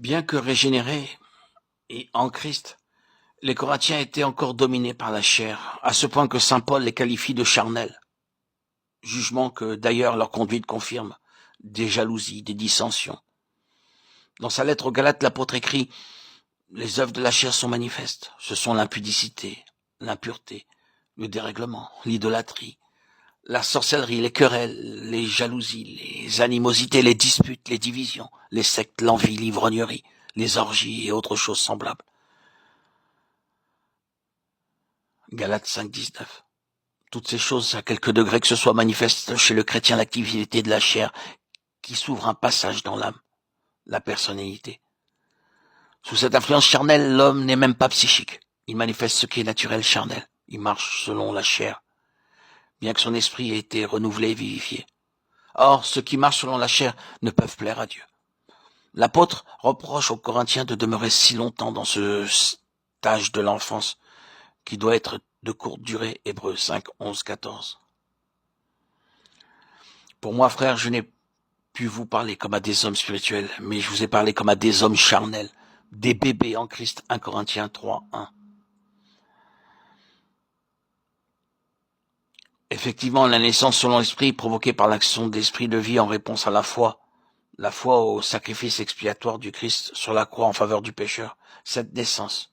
Bien que régénérés et en Christ, les Corinthiens étaient encore dominés par la chair, à ce point que saint Paul les qualifie de charnels. Jugement que d'ailleurs leur conduite confirme, des jalousies, des dissensions. Dans sa lettre aux Galates, l'apôtre écrit « Les œuvres de la chair sont manifestes, ce sont l'impudicité, l'impureté, le dérèglement, l'idolâtrie, la sorcellerie, les querelles, les jalousies, les animosités, les disputes, les divisions, les sectes, l'envie, l'ivrognerie, les orgies et autres choses semblables. » Galates 5, 19. Toutes ces choses, à quelque degré que ce soit, manifestent chez le chrétien l'activité de la chair qui s'ouvre un passage dans l'âme, la personnalité. Sous cette influence charnelle, l'homme n'est même pas psychique. Il manifeste ce qui est naturel charnel. Il marche selon la chair, bien que son esprit ait été renouvelé et vivifié. Or, ceux qui marchent selon la chair ne peuvent plaire à Dieu. L'apôtre reproche aux Corinthiens de demeurer si longtemps dans ce stage de l'enfance qui doit être de courte durée. Hébreux 5, 11, 14. Pour moi, frère, je n'ai pu vous parler comme à des hommes spirituels, mais je vous ai parlé comme à des hommes charnels, des bébés en Christ. 1 Corinthiens 3, 1. Effectivement, la naissance selon l'esprit, provoquée par l'action de l'esprit de vie en réponse à la foi au sacrifice expiatoire du Christ sur la croix en faveur du pécheur, cette naissance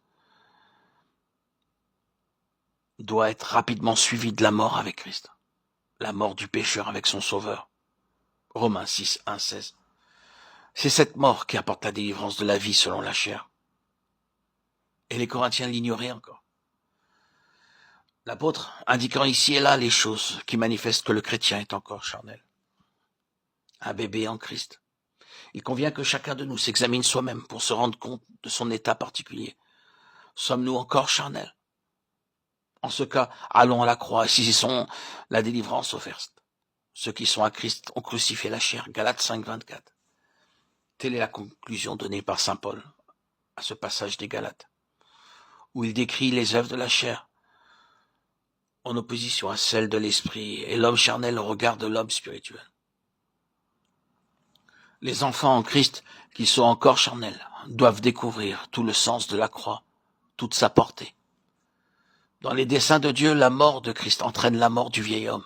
doit être rapidement suivie de la mort avec Christ, la mort du pécheur avec son sauveur. Romains 6, 1, 16. C'est cette mort qui apporte la délivrance de la vie selon la chair. Et les Corinthiens l'ignoraient encore. L'apôtre indiquant ici et là les choses qui manifestent que le chrétien est encore charnel. Un bébé en Christ. Il convient que chacun de nous s'examine soi-même pour se rendre compte de son état particulier. Sommes-nous encore charnels? En ce cas, allons à la croix et saisissons la délivrance offerte. Ceux qui sont à Christ ont crucifié la chair. Galates 5, 24. Telle est la conclusion donnée par saint Paul à ce passage des Galates, où il décrit les œuvres de la chair en opposition à celles de l'esprit et l'homme charnel au regard de l'homme spirituel. Les enfants en Christ qui sont encore charnels doivent découvrir tout le sens de la croix, toute sa portée. Dans les desseins de Dieu, la mort de Christ entraîne la mort du vieil homme,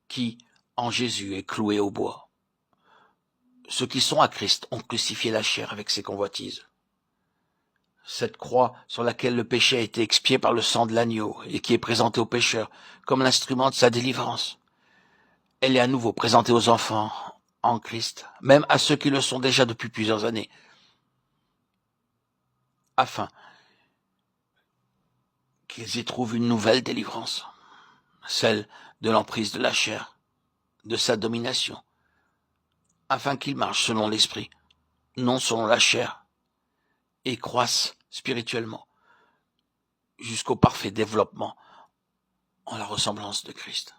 qui, en Jésus, est cloué au bois. Ceux qui sont à Christ ont crucifié la chair avec ses convoitises. Cette croix sur laquelle le péché a été expié par le sang de l'agneau et qui est présentée aux pécheurs comme l'instrument de sa délivrance, elle est à nouveau présentée aux enfants en Christ, même à ceux qui le sont déjà depuis plusieurs années, afin qu'ils y trouvent une nouvelle délivrance, celle de l'emprise de la chair, de sa domination, afin qu'ils marchent selon l'esprit, non selon la chair, et croissent spirituellement jusqu'au parfait développement en la ressemblance de Christ.